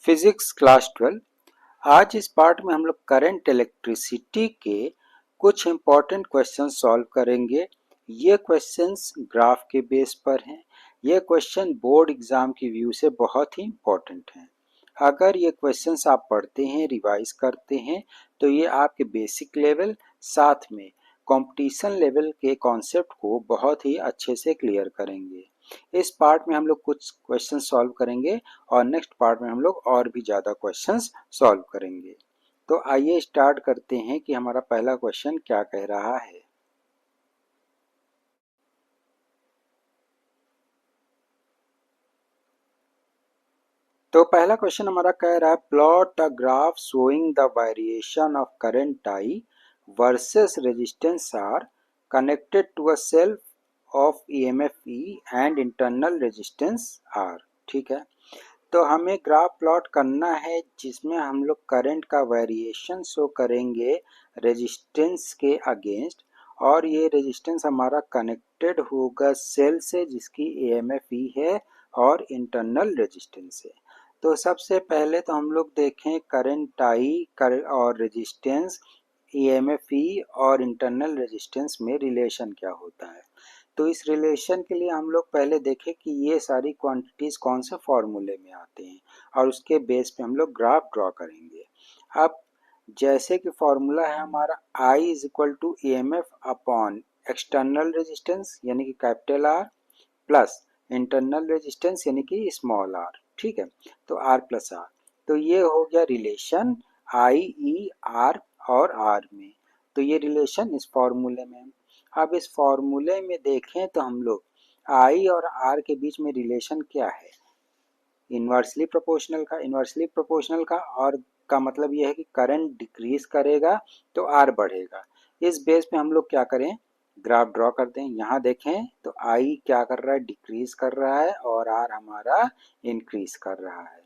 Physics class 12। आज इस part में हम लोग करंट इलेक्ट्रिसिटी के कुछ इम्पॉर्टेंट क्वेश्चन सॉल्व करेंगे। ये क्वेश्चंस ग्राफ के बेस पर हैं। ये क्वेश्चन बोर्ड एग्जाम की व्यू से बहुत ही इम्पॉर्टेंट हैं। अगर ये क्वेश्चंस आप पढ़ते हैं, रिवाइज करते हैं, तो ये आपके बेसिक लेवल साथ में कंपटीशन लेवल के कॉन्सेप्ट को बहुत ही अच्छे से क्लियर करेंगे। इस पार्ट में हम लोग कुछ क्वेश्चन सॉल्व करेंगे और नेक्स्ट पार्ट में हम लोग और भी ज़्यादा क्वेश्चंस सॉल्व करेंगे। तो आइए स्टार्ट करते हैं कि हमारा पहला क्वेश्चन क्या कह रहा है। तो पहला क्वेश्चन हमारा कह रहा है plot a graph showing the variation of current I versus resistance R connected to a cell of EMF E and internal resistance R। ठीक है, तो हमें ग्राफ प्लॉट करना है जिसमें हम लोग करंट का वेरिएशन शो करेंगे रेजिस्टेंस के अगेंस्ट, और ये रेजिस्टेंस हमारा कनेक्टेड होगा सेल से जिसकी EMF E है और इंटरनल रेजिस्टेंस है। तो सबसे पहले तो हम लोग देखें करंट I और रेजिस्टेंस EMF E और इंटरनल रेजिस्टेंस में रिलेशन क्या होता है। तो इस रिलेशन के लिए हम लोग पहले देखें कि ये सारी क्वांटिटीज कौन से फॉर्मूले में आते हैं और उसके बेस पे हम लोग ग्राफ ड्रॉ करेंगे। अब जैसे कि फॉर्मूला है हमारा I is equal to EMF upon external resistance यानी कि capital R plus internal resistance यानी कि स्मॉल r। ठीक है, तो R प्लस R। तो ये हो गया रिलेशन I E R और R में। तो ये रिलेशन इस फॉर्मूले में। अब इस फॉर्मूले में देखें तो हम लोग I और R के बीच में रिलेशन क्या है, इन्वर्सली प्रोपोर्शनल का। इन्वर्सली प्रोपोर्शनल का और का मतलब यह है कि करंट डिक्रीज करेगा तो R बढ़ेगा। इस बेस पे हम लोग क्या करें, ग्राफ ड्रॉ करते हैं। यहाँ देखें तो I क्या कर रहा है, डिक्रीज कर रहा है और R हमारा इंक्रीज कर रहा है।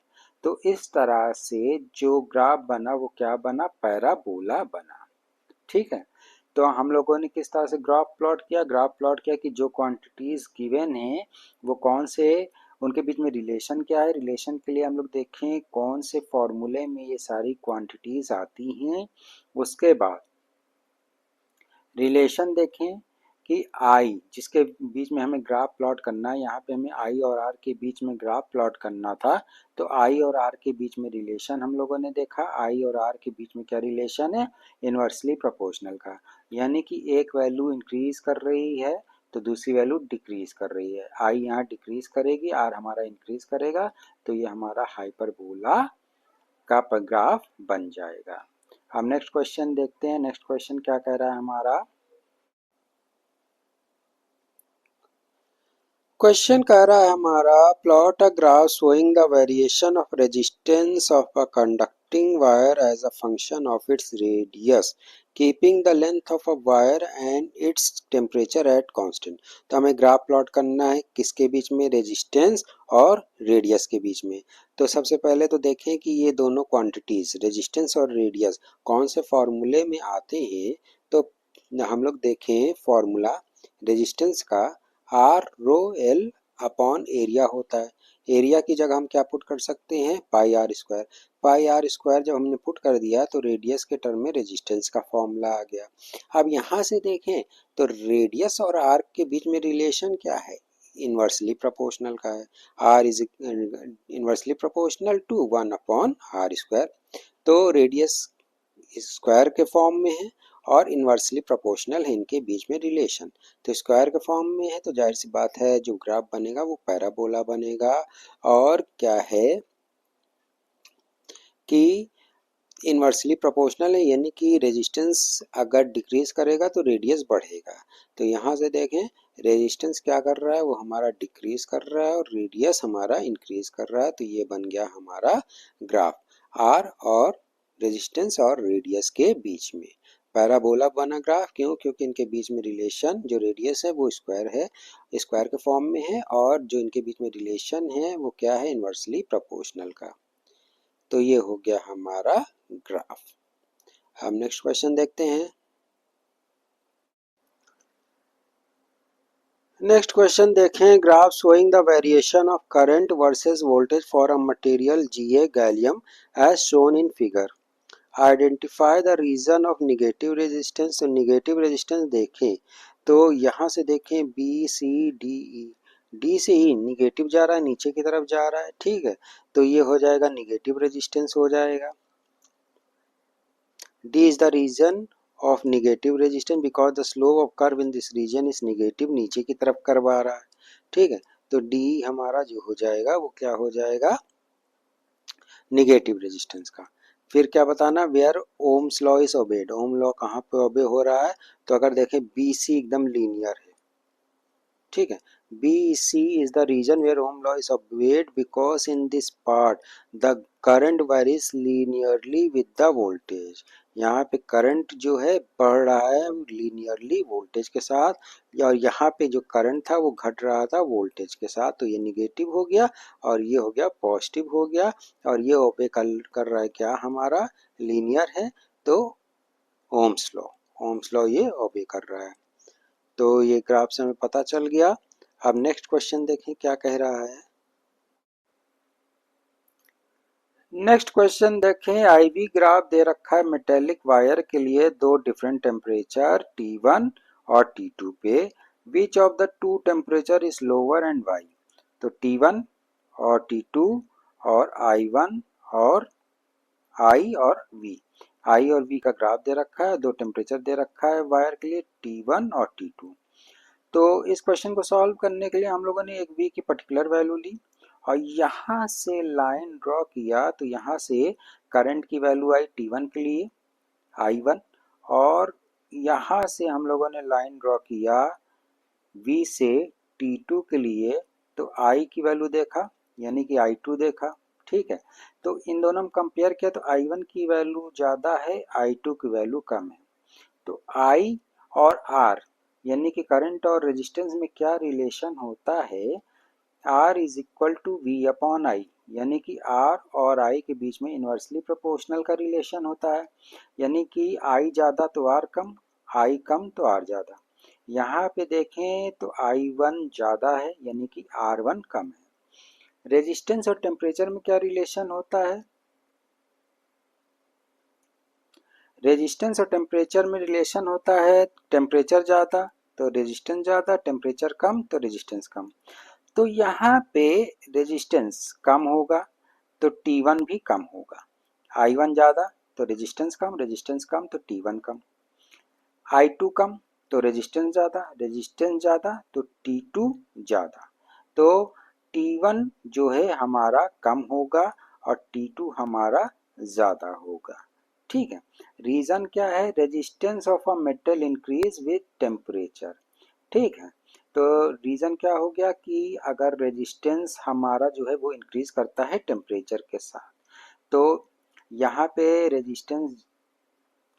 तो इस तरह से जो ग्राफ बना वो क्या बना, पैराबोला बना। ठीक है, तो हम लोगों ने किस तरह से ग्राफ प्लॉट किया, ग्राफ प्लॉट किया कि जो क्वांटिटीज गिवन है वो कौन से, उनके बीच में रिलेशन क्या है। रिलेशन के लिए हम लोग देखें कौन से फॉर्मूले में ये सारी क्वांटिटीज आती हैं। उसके बाद रिलेशन देखें कि I जिसके बीच में हमें ग्राफ प्लॉट करना है, यहाँ पे हमें I और R के बीच में ग्राफ प्लॉट करना था। तो I और R के बीच में रिलेशन हम लोगों ने देखा। I और R के बीच में क्या रिलेशन है, इन्वर्सली प्रोपोर्शनल का, यानी कि एक वैल्यू इंक्रीज कर रही है तो दूसरी वैल्यू डिक्रीज कर रही है। I यहाँ डिक्रीज करेगी, R हमारा इंक्रीज करेगा, तो ये हमारा हाइपरबोला का ग्राफ बन जाएगा। हम नेक्स्ट क्वेश्चन देखते हैं। नेक्स्ट क्वेश्चन क्या कह रहा है हमारा, क्वेश्चन कह रहा है हमारा plot a graph showing the variation of resistance of a conducting wire as a function of its radius keeping the length of a wire and its temperature at constant. तो हमें ग्राफ प्लॉट करना है किसके बीच में, resistance और radius के बीच में। तो सबसे पहले तो देखें कि ये दोनों क्वांटिटीज रेजिस्टेंस और रेडियस कौन से फॉर्मूले में आते हैं। तो हम लोग देखें फॉर्मूला रेजिस्टेंस का R रो L अपॉन एरिया होता है। एरिया की जगह हम क्या पुट कर सकते हैं, pi R square. Pi R square जब हमने पुट कर दिया तो रेडियस के टर्म में रेजिस्टेंस का फॉर्मूला आ गया। अब यहाँ से देखें तो रेडियस और आर के बीच में रिलेशन क्या है, इन्वर्सली प्रोपोर्शनल का है। R is inversely proportional to 1 upon R square. तो रेडियस स्क्वायर के फॉर्म में है और इन्वर्सली प्रोपोर्शनल है इनके बीच में रिलेशन। तो स्क्वायर के फॉर्म में है तो जाहिर सी बात है जो ग्राफ बनेगा वो पैराबोला बनेगा। और क्या है कि इन्वर्सली प्रोपोर्शनल है यानी कि रेजिस्टेंस अगर डिक्रीज करेगा तो रेडियस बढ़ेगा। तो यहाँ से देखें रेजिस्टेंस क्या कर रहा है, वो हमारा डिक्रीज कर रहा है और रेडियस हमारा इंक्रीज कर रहा है। तो ये बन गया हमारा ग्राफ आर और रेजिस्टेंस और रेडियस के बीच में पैराबोला बना ग्राफ। क्यों, क्योंकि इनके बीच में रिलेशन जो रेडियस है वो स्क्वायर है, स्क्वायर के फॉर्म में है, और जो इनके बीच में रिलेशन है वो क्या है, इन्वर्सली प्रोपोर्शनल का। तो ये हो गया हमारा ग्राफ। हम नेक्स्ट क्वेश्चन देखते हैं। नेक्स्ट क्वेश्चन देखें, graph showing the variation of current versus voltage for a material Ga gallium as shown in figure. Identify the region of negative resistance. तो निगेटिव रेजिस्टेंस देखें तो यहाँ से देखें B C D E, D से E negative जा रहा है, नीचे की तरफ जा रहा है, ठीक है, तो ये हो जाएगा निगेटिव रेजिस्टेंस हो जाएगा। D is the region of negative resistance because the slope of curve in this region is negative, नीचे की तरफ कर्व आ रहा है, ठीक है, तो D हमारा जो हो जाएगा वो क्या हो जाएगा, निगेटिव रेजिस्टेंस का। फिर क्या बताना, where Ohm's law is obeyed, Ohm law कहाँ पे ओबे हो रहा है, तो अगर देखें BC एकदम लीनियर है, ठीक है, BC is the region where Ohm law is obeyed because in this part the current varies linearly with the voltage। यहाँ पे करंट जो है बढ़ रहा है लीनियरली वोल्टेज के साथ, और यहाँ पे जो करंट था वो घट रहा था वोल्टेज के साथ, तो ये निगेटिव हो गया और ये हो गया पॉजिटिव हो गया, और ये ओबे कर रहा है क्या हमारा, लीनियर है, तो ओम्स लॉ, ओम्स लॉ ये ओबे कर रहा है। तो ये ग्राफ से हमें पता चल गया। अब नेक्स्ट क्वेश्चन देखें क्या कह रहा है। नेक्स्ट क्वेश्चन देखें, आईवी ग्राफ दे रखा है मेटेलिक वायर के लिए दो डिफरेंट टेम्परेचर T1 और T2 पे, which of the two temperature is lower and why. तो T1 और T2 और I1 और I और V, I और V का ग्राफ दे रखा है, दो टेम्परेचर दे रखा है वायर के लिए T1 और T2। तो इस क्वेश्चन को सॉल्व करने के लिए हम लोगों ने एक V की पर्टिकुलर वैल्यू ली और यहाँ से लाइन ड्रॉ किया, तो यहाँ से करंट की वैल्यू आई T1 के लिए I1, और यहाँ से हम लोगों ने लाइन ड्रॉ किया V से T2 के लिए, तो I की वैल्यू देखा यानी कि I2 देखा, ठीक है, तो इन दोनों में कंपेयर किया तो I1 की वैल्यू ज़्यादा है, I2 की वैल्यू कम है। तो I और R यानी कि करंट और रेजिस्टेंस में क्या रिलेशन होता है, R is equal to V upon I, यानी कि R और I के बीच में इन्वर्सली प्रोपोर्शनल का रिलेशन होता है, यानी कि I ज़्यादा तो R कम, I कम तो R ज़्यादा। यहाँ पे देखें तो I1 ज़्यादा है यानी कि R1 कम है। रेजिस्टेंस और टेम्परेचर में क्या रिलेशन होता है, रेजिस्टेंस और टेम्परेचर में रिलेशन होता है, टेम्परेचर ज़्यादा तो रेजिस्टेंस ज़्यादा, टेम्परेचर कम तो रेजिस्टेंस कम। तो यहाँ पे रेजिस्टेंस कम होगा तो T1 भी कम होगा, I1 ज़्यादा तो रेजिस्टेंस कम तो T1 कम, I2 कम तो रेजिस्टेंस ज़्यादा तो T2 ज़्यादा। तो T1 जो है हमारा कम होगा और T2 हमारा ज़्यादा होगा, ठीक है। रीज़न क्या है, resistance of a metal increase with temperature, ठीक है, तो रीज़न क्या हो गया कि अगर रेजिस्टेंस हमारा जो है वो इंक्रीज करता है टेम्परेचर के साथ, तो यहाँ पे रेजिस्टेंस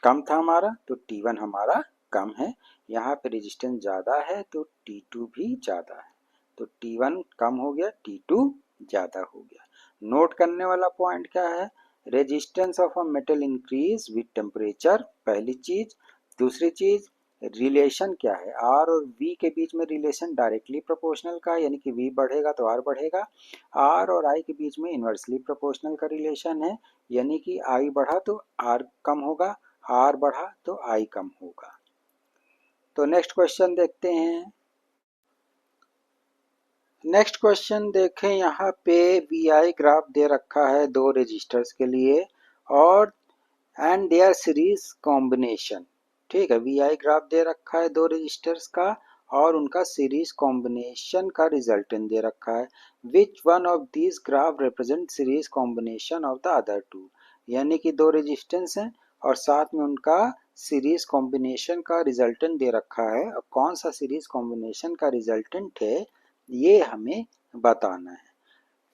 कम था हमारा तो T1 हमारा कम है, यहाँ पे रेजिस्टेंस ज़्यादा है तो T2 भी ज़्यादा है, तो T1 कम हो गया T2 ज़्यादा हो गया। नोट करने वाला पॉइंट क्या है, resistance of a metal increase with temperature, पहली चीज़। दूसरी चीज़, रिलेशन क्या है, R और V के बीच में रिलेशन डायरेक्टली प्रोपोर्शनल का, यानी कि V बढ़ेगा तो R बढ़ेगा। R और I के बीच में इन्वर्सली प्रोपोर्शनल का रिलेशन है, यानी कि I बढ़ा तो R कम होगा, R बढ़ा तो I कम होगा। तो नेक्स्ट क्वेश्चन देखते हैं। नेक्स्ट क्वेश्चन देखें, यहाँ पे VI ग्राफ दे रखा है दो रजिस्टर्स के लिए और एंड देयर सीरीज कॉम्बिनेशन, ठीक है, VI ग्राफ दे रखा है दो रजिस्टर्स का और उनका सीरीज कॉम्बिनेशन का रिजल्टेंट दे रखा है। Which one of this graph represent series combination of the other two, यानी कि दो रेजिस्टेंस हैं और साथ में उनका सीरीज कॉम्बिनेशन का रिजल्टेंट दे रखा है, अब कौन सा सीरीज कॉम्बिनेशन का रिजल्टेंट है ये हमें बताना है।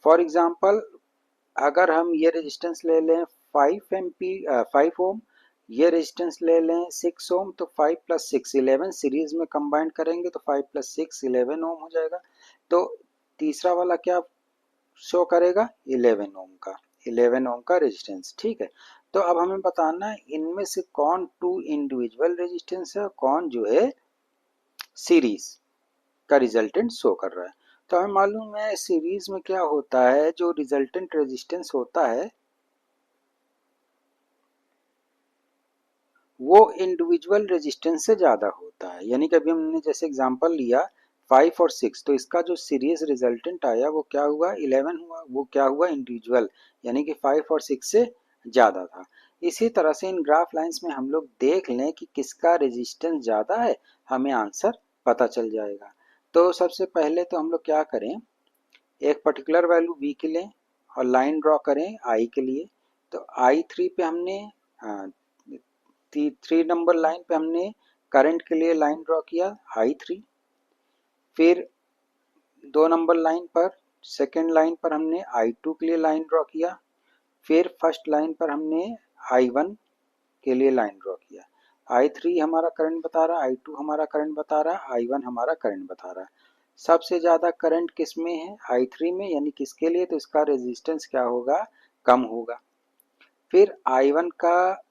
फॉर एग्जांपल अगर हम ये रेजिस्टेंस ले लें 5 ओम, ये रेजिस्टेंस ले लें 6 ओम, तो 5 प्लस 6 11 सीरीज में कंबाइन करेंगे तो 5 प्लस 6 11 ओम हो जाएगा। तो तीसरा वाला क्या शो करेगा, 11 ओम का रेजिस्टेंस, ठीक है। तो अब हमें बताना है इनमें से कौन टू इंडिविजुअल रेजिस्टेंस है और कौन जो है सीरीज। का रिजल्टेंट शो कर रहा है। तो हमें मालूम है सीरीज में क्या होता है, जो रिजल्टेंट रेजिस्टेंस होता है वो इंडिविजुअल रेजिस्टेंस से ज़्यादा होता है। यानी कि अभी हमने जैसे एग्जांपल लिया 5 और 6, तो इसका जो सीरीज रिजल्टेंट आया वो क्या हुआ, 11 हुआ। वो क्या हुआ, इंडिविजुअल, यानी कि 5 और 6 से ज़्यादा था। इसी तरह से इन ग्राफ लाइंस में हम लोग देख लें कि किसका रेजिस्टेंस ज़्यादा है, हमें आंसर पता चल जाएगा। तो सबसे पहले तो हम लोग क्या करें, एक पर्टिकुलर वैल्यू v की लें और लाइन ड्रॉ करें i के लिए। तो i3 पे हमने 3 नंबर लाइन पे हमने करंट के लिए लाइन ड्रॉ किया i3। फिर 2 नंबर लाइन पर, सेकेंड लाइन पर हमने i2 के लिए लाइन ड्रॉ किया। फिर फर्स्ट लाइन पर हमने i1 के लिए लाइन ड्रॉ किया। i3 हमारा करंट बता रहा, i2 हमारा करंट बता रहा, i1 हमारा करंट बता रहा। सबसे ज़्यादा करंट किस में है, i3 में, यानी किसके लिए, तो इसका रेजिस्टेंस क्या होगा, कम होगा। फिर i1 का,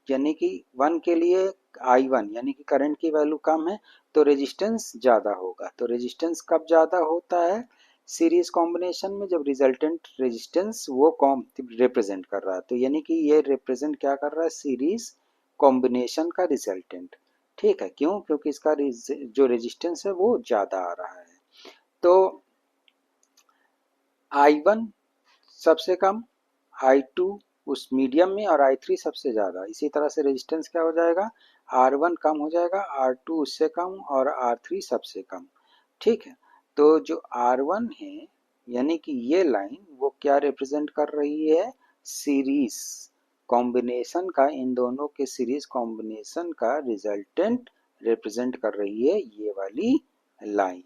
यानी कि 1 के लिए i1 यानी कि करंट की वैल्यू कम है तो रेजिस्टेंस ज़्यादा होगा। तो रेजिस्टेंस कब ज़्यादा होता है, सीरीज कॉम्बिनेशन में, जब रिजल्टेंट रेजिस्टेंस वो कॉम रिप्रेजेंट कर रहा है। तो यानी कि ये रिप्रेजेंट क्या कर रहा है, सीरीज कॉम्बिनेशन का रिजल्टेंट। ठीक है, क्यों, क्योंकि इसका जो रेजिस्टेंस है वो ज़्यादा आ रहा है। तो i1 सबसे कम, i2 उस मीडियम में और i3 सबसे ज़्यादा। इसी तरह से रेजिस्टेंस क्या हो जाएगा, R1 कम हो जाएगा, R2 उससे कम और R3 सबसे कम। ठीक है, तो जो R1 है यानी कि ये लाइन वो क्या रिप्रेजेंट कर रही है, सीरीज कॉम्बिनेशन का, इन दोनों के सीरीज कॉम्बिनेशन का रिजल्टेंट रिप्रेजेंट कर रही है ये वाली लाइन।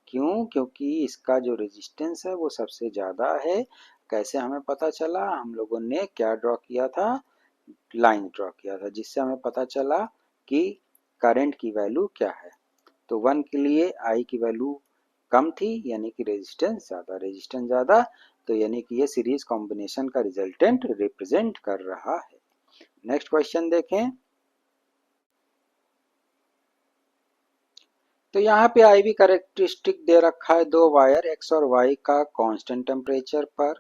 क्यों, क्योंकि इसका जो रेजिस्टेंस है वो सबसे ज़्यादा है। कैसे हमें पता चला, हम लोगों ने क्या ड्रॉ किया था, लाइन ड्रॉ किया था, जिससे हमें पता चला कि करंट की वैल्यू क्या है। तो 1 के लिए आई की वैल्यू कम थी, यानी कि रेजिस्टेंस ज़्यादा, रेजिस्टेंस ज़्यादा, तो यानी कि ये सीरीज कॉम्बिनेशन का रिजल्टेंट रिप्रेजेंट कर रहा है। नेक्स्ट क्वेश्चन देखें। तो यहाँ पे आई वी कैरेक्टरिस्टिक दे रखा है, दो वायर x और y का कांस्टेंट टेम्परेचर पर,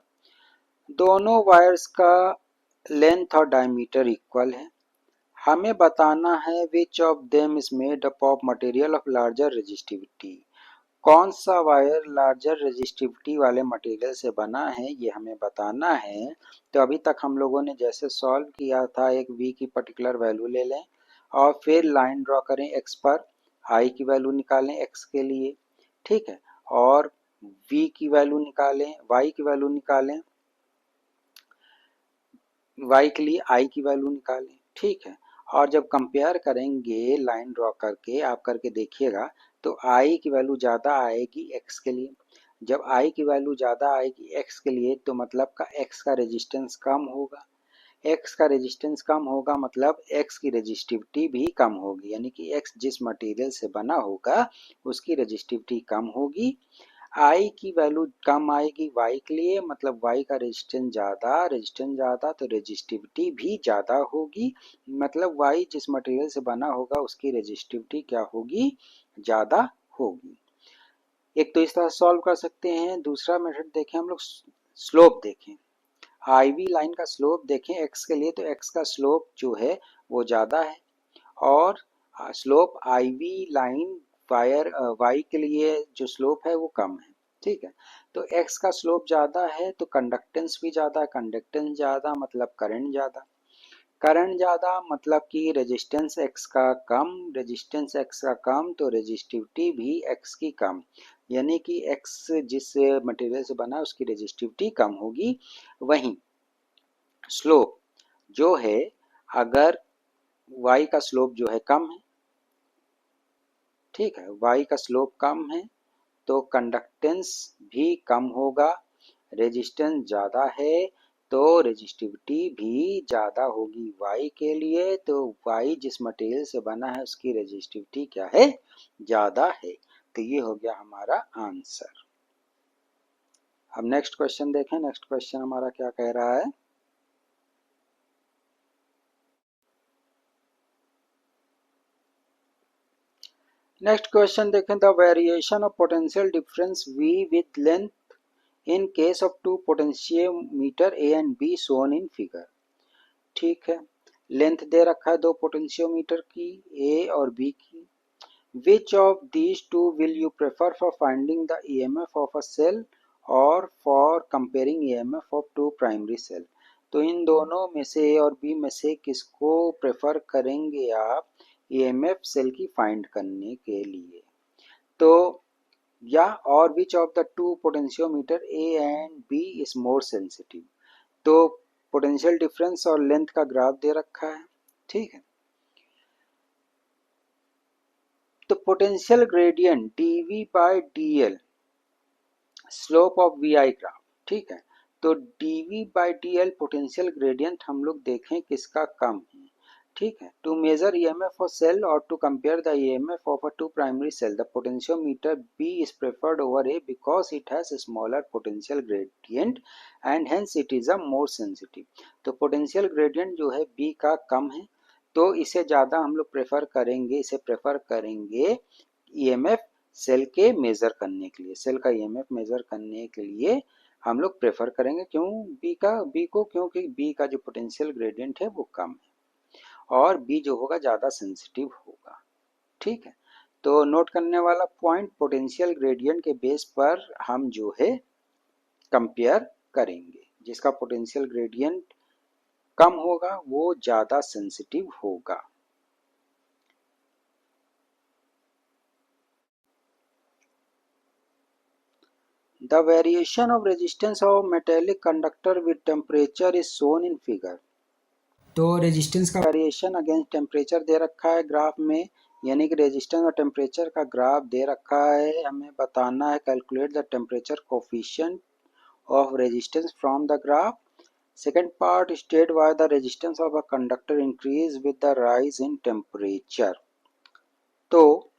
दोनों वायर्स का लेंथ और डायमीटर इक्वल है। हमें बताना है which of them is made up of material of larger resistivity. कौन सा वायर लार्जर रेजिस्टिविटी वाले मटेरियल से बना है, ये हमें बताना है। तो अभी तक हम लोगों ने जैसे सॉल्व किया था, एक v की पर्टिकुलर वैल्यू ले लें और फिर लाइन ड्रॉ करें x पर, i की वैल्यू निकालें x के लिए, ठीक है, और v की वैल्यू निकालें, y की वैल्यू निकालें, y के लिए i की वैल्यू निकालें, ठीक है। और जब कंपेयर करेंगे लाइन ड्रॉ करके, आप करके देखिएगा, तो i की वैल्यू ज़्यादा आएगी x के लिए। जब i की वैल्यू ज़्यादा आएगी x के लिए तो मतलब का x का रेजिस्टेंस कम होगा। x का रेजिस्टेंस कम होगा मतलब x की रेजिस्टिविटी भी कम होगी, यानी कि x जिस मटेरियल से बना होगा उसकी रेजिस्टिविटी कम होगी। I की वैल्यू कम आएगी y के लिए, मतलब y का रेजिस्टेंस ज़्यादा तो रेजिस्टिविटी भी ज़्यादा होगी, मतलब y जिस मटेरियल से बना होगा उसकी रेजिस्टिविटी क्या होगी, ज़्यादा होगी। एक तो इस तरह सॉल्व कर सकते हैं। दूसरा मेथड देखें हम लोग, स्लोप देखें, आई वी लाइन का स्लोप देखें x के लिए, तो x का स्लोप जो है वो ज़्यादा है और स्लोप आई वी लाइन वायर y के लिए जो स्लोप है वो कम है। ठीक है, तो x का स्लोप ज़्यादा है तो कंडक्टेंस भी ज़्यादा, कंडक्टेंस ज़्यादा मतलब करंट ज़्यादा, करंट ज़्यादा मतलब कि रेजिस्टेंस x का कम, रेजिस्टेंस x का कम तो रेजिस्टिविटी भी x की कम, यानी कि x जिस मटेरियल से बना उसकी रेजिस्टिविटी कम होगी। वहीं स्लोप जो है, अगर y का स्लोप जो है कम है, ठीक है, y का स्लोप कम है तो कंडक्टेंस भी कम होगा, रेजिस्टेंस ज़्यादा है तो रेजिस्टिविटी भी ज़्यादा होगी y के लिए, तो y जिस मटेरियल से बना है उसकी रेजिस्टिविटी क्या है, ज़्यादा है। तो ये हो गया हमारा आंसर। अब नेक्स्ट क्वेश्चन देखें। नेक्स्ट क्वेश्चन हमारा क्या कह रहा है, नेक्स्ट क्वेश्चन देखें, the variation of potential difference V with length in case of two potentiometer A and B shown in figure. ठीक है, लेंथ दे रखा है दो पोटेंशियोमीटर की, A और B की। Which of these two will you prefer for finding the EMF of a cell or for comparing EMF of two primary cell? तो इन दोनों में से A और B में से किसको प्रेफर करेंगे आप EMF सेल की फाइंड करने के लिए? तो या और which of the two potentiometer A and B is more sensitive. तो पोटेंशियल डिफरेंस और लेंथ का ग्राफ दे रखा है। ठीक है, तो potential gradient dV by dl slope of VI graph. ठीक है, तो dV by dl potential gradient हम लोग देखें किसका कम है। ठीक है, to measure EMF of cell और to compare the EMF of a two primary cell the potentiometer B is preferred over A because it has a smaller potential gradient and hence it is a more sensitive। तो potential gradient जो है B का कम है, तो इसे ज़्यादा हम लोग इसे प्रेफर करेंगे EMF सेल के मेजर करने के लिए, सेल का EMF मेजर करने के लिए हम लोग प्रेफर करेंगे। क्यों बी को? क्योंकि बी का जो पोटेंशियल ग्रेडियंट है वो कम है और बी जो होगा ज़्यादा सेंसिटिव होगा। ठीक है, तो नोट करने वाला पॉइंट, पोटेंशियल ग्रेडियंट के बेस पर हम जो है कंपेयर करेंगे, जिसका पोटेंशियल ग्रेडियंट कम होगा वो ज़्यादा सेंसिटिव होगा। The variation of resistance of metallic conductor with temperature is shown in figure। तो रेजिस्टेंस का वेरिएशन अगेंस्ट टेम्परेचर दे रखा है ग्राफ में, यानी कि रेजिस्टेंस और टेम्परेचर का ग्राफ दे रखा है। हमें बताना है calculate the temperature coefficient of resistance from the graph. Second part, state why the resistance of a conductor increase with the rise in temperature. तो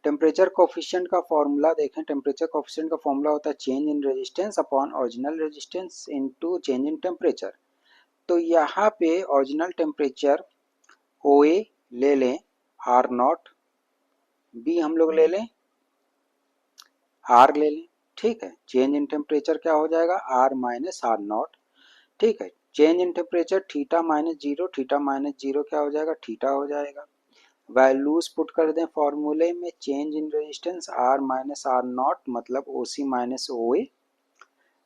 टेम्परेचर कोफिशिएंट का फॉर्मूला देखें, टेम्परेचर कोफिशिएंट का फॉर्मूला होता है change in resistance upon original resistance into change in temperature. तो यहाँ पे original temperature OA ले लें, R नॉट, B हम लोग ले लें R ले लें। ठीक है, चेंज इन टेम्परेचर क्या हो जाएगा R माइनस R नॉट। ठीक है, change in temperature theta minus zero क्या हो जाएगा थीटा हो जाएगा। वैल्यूज पुट कर दें फॉर्मूले में, change in resistance R minus R not मतलब OC minus OA,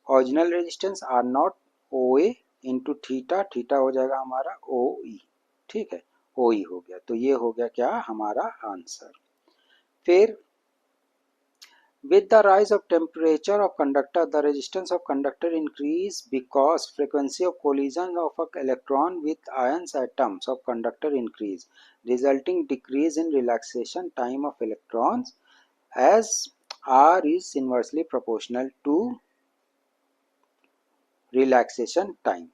original resistance R not OA into theta, theta हो जाएगा हमारा OE। ठीक है, OE हो गया, तो ये हो गया क्या हमारा आंसर। फिर with the rise of temperature of conductor the resistance of conductor increase because frequency of collision of an electron with ions atoms of conductor increase resulting decrease in relaxation time of electrons as R is inversely proportional to relaxation time,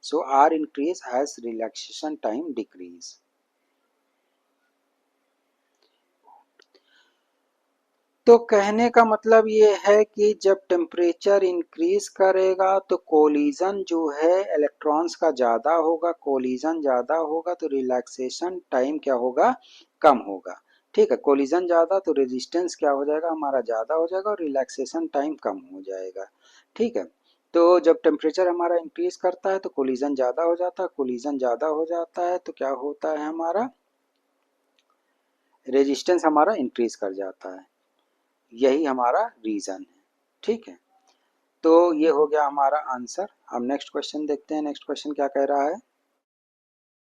so R increase as relaxation time decrease। तो कहने का मतलब ये है कि जब temperature increase करेगा तो कोलिजन जो है इलेक्ट्रॉन्स का ज़्यादा होगा, कोलिजन ज़्यादा होगा तो रिलैक्सेशन टाइम क्या होगा कम होगा। ठीक है, कोलिजन ज़्यादा तो रेजिस्टेंस क्या हो जाएगा हमारा ज़्यादा हो जाएगा और रिलैक्सेशन टाइम कम हो जाएगा। ठीक है, तो जब टेम्परेचर हमारा इंक्रीज करता है तो कोलिजन ज़्यादा हो जाता है, कोलिजन ज़्यादा हो जाता है तो क्या होता है हमारा रेजिस्टेंस हमारा इंक्रीज कर जाता है, यही हमारा रीज़न है। ठीक है, तो ये हो गया हमारा आंसर। अब नेक्स्ट क्वेश्चन देखते हैं, नेक्स्ट क्वेश्चन क्या कह रहा है।